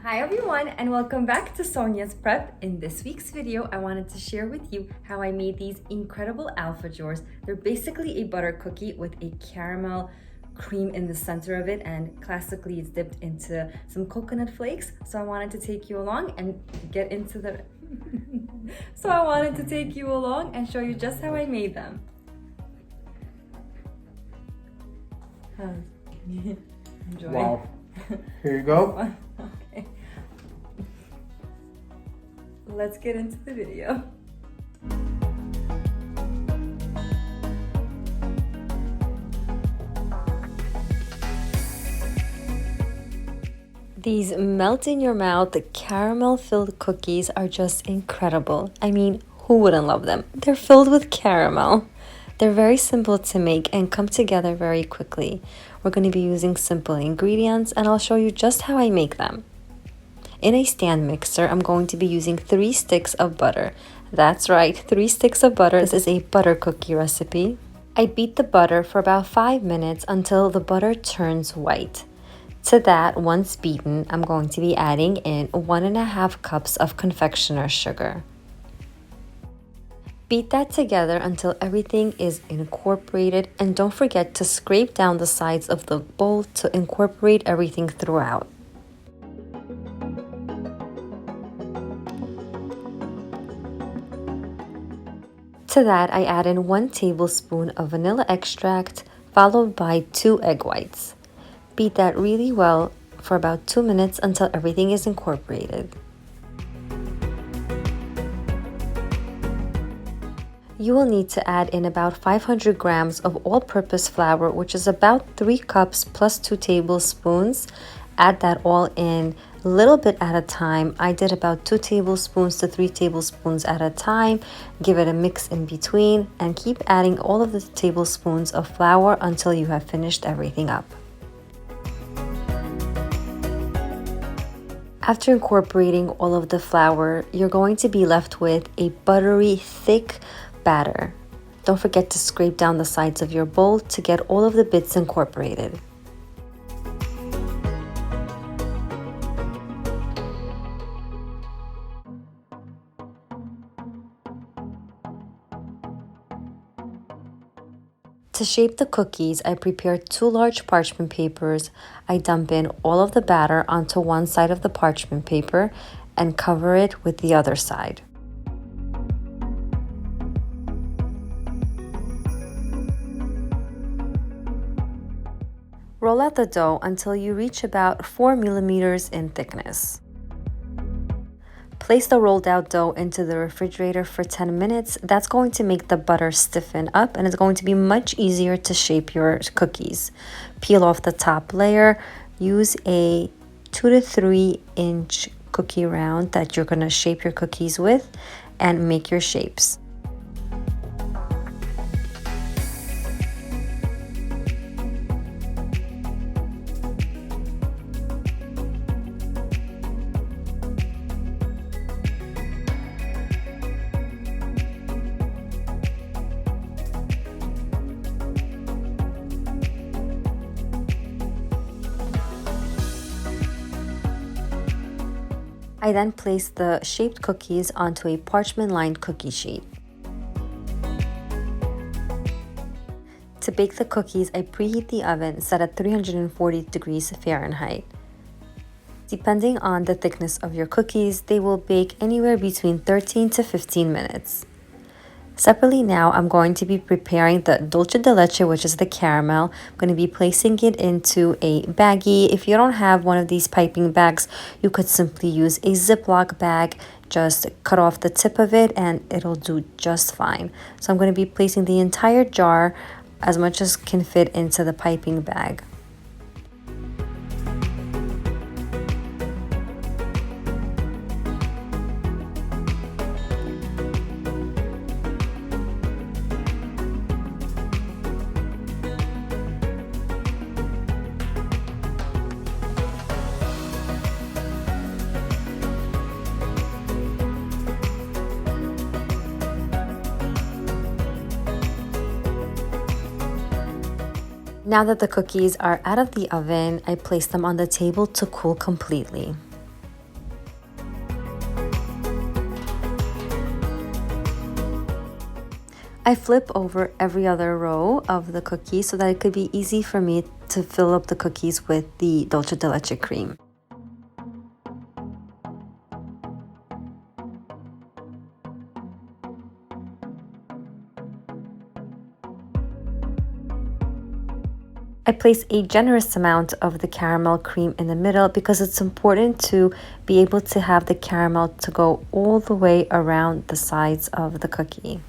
Hi everyone, and welcome back to Sonyas Prep. In this week's video, I wanted to share with you how I made these incredible Alfajores. They're basically a butter cookie with a caramel cream in the center of it, and classically it's dipped into some coconut flakes. So I wanted to take you along and get into the show you just how I made them. Enjoy. Wow. Here you go. Okay. Let's get into the video. These melt in your mouth, the caramel filled cookies are just incredible. I mean, who wouldn't love them? They're filled with caramel. They're very simple to make and come together very quickly. We're going to be using simple ingredients and I'll show you just how I make them. In a stand mixer, I'm going to be using 3 sticks of butter. That's right, 3 sticks of butter. This is a butter cookie recipe. I beat the butter for about 5 minutes until the butter turns white. To that, once beaten, I'm going to be adding in 1.5 cups of confectioner sugar. Beat that together until everything is incorporated, and don't forget to scrape down the sides of the bowl to incorporate everything throughout. To that, I add in 1 tablespoon of vanilla extract, followed by 2 egg whites. Beat that really well for about 2 minutes until everything is incorporated. You will need to add in about 500 grams of all-purpose flour, which is about 3 cups plus 2 tablespoons. Add that all in a little bit at a time. I did about 2 tablespoons to 3 tablespoons at a time. Give it a mix in between and keep adding all of the tablespoons of flour until you have finished everything up. After incorporating all of the flour, you're going to be left with a buttery, thick batter. Don't forget to scrape down the sides of your bowl to get all of the bits incorporated. To shape the cookies, I prepared 2 large parchment papers. I dump in all of the batter onto one side of the parchment paper and cover it with the other side. Roll out the dough until you reach about 4 millimeters in thickness. Place the rolled out dough into the refrigerator for 10 minutes. That's going to make the butter stiffen up and it's going to be much easier to shape your cookies. Peel off the top layer. Use a 2 to 3 inch cookie round that you're going to shape your cookies with and make your shapes. I then place the shaped cookies onto a parchment-lined cookie sheet. To bake the cookies, I preheat the oven set at 340 degrees Fahrenheit. Depending on the thickness of your cookies, they will bake anywhere between 13 to 15 minutes. Separately now, I'm going to be preparing the dulce de leche, which is the caramel. I'm going to be placing it into a baggie. If you don't have one of these piping bags, you could simply use a Ziploc bag. Just cut off the tip of it and it'll do just fine. So I'm going to be placing the entire jar as much as can fit into the piping bag. Now that the cookies are out of the oven, I place them on the table to cool completely. I flip over every other row of the cookie so that it could be easy for me to fill up the cookies with the dulce de leche cream. I place a generous amount of the caramel cream in the middle because it's important to be able to have the caramel to go all the way around the sides of the cookie.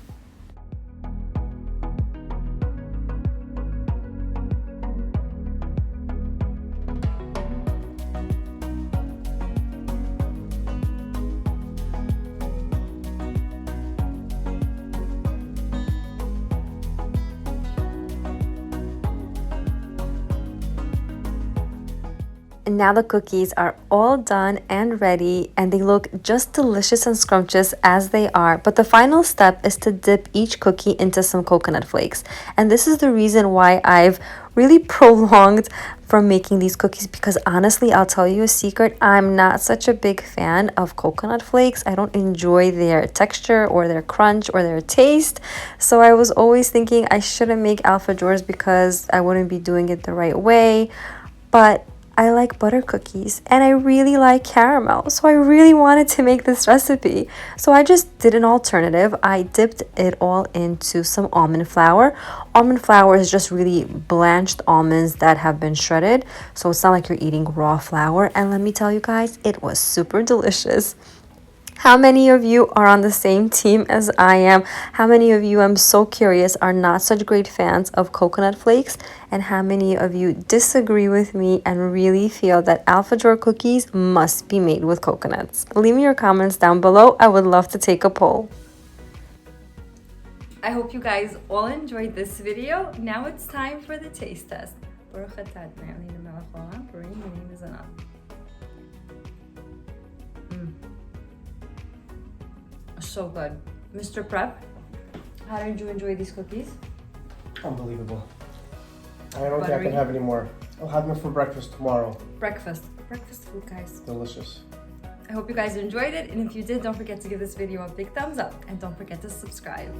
And now the cookies are all done and ready, and they look just delicious and scrumptious as they are. But the final step is to dip each cookie into some coconut flakes. And this is the reason why I've really prolonged from making these cookies, because honestly, I'll tell you a secret, I'm not such a big fan of coconut flakes. I don't enjoy their texture or their crunch or their taste. So I was always thinking I shouldn't make alfajores because I wouldn't be doing it the right way. But I like butter cookies and I really like caramel, so I really wanted to make this recipe. So I just did an alternative. I dipped it all into some almond flour. Almond flour is just really blanched almonds that have been shredded, so it's not like you're eating raw flour. And let me tell you guys, it was super delicious. How many of you are on the same team as I am? How many of you, I'm so curious, are not such great fans of coconut flakes? And how many of you disagree with me and really feel that alfajore cookies must be made with coconuts? Leave me your comments down below. I would love to take a poll. I hope you guys all enjoyed this video. Now it's time for the taste test. So good. Mr. Prep, how did you enjoy these cookies? Unbelievable. I don't think I can have any more. I'll have them for breakfast tomorrow. Breakfast food, guys. Delicious. I hope you guys enjoyed it, and if you did, don't forget to give this video a big thumbs up and don't forget to subscribe.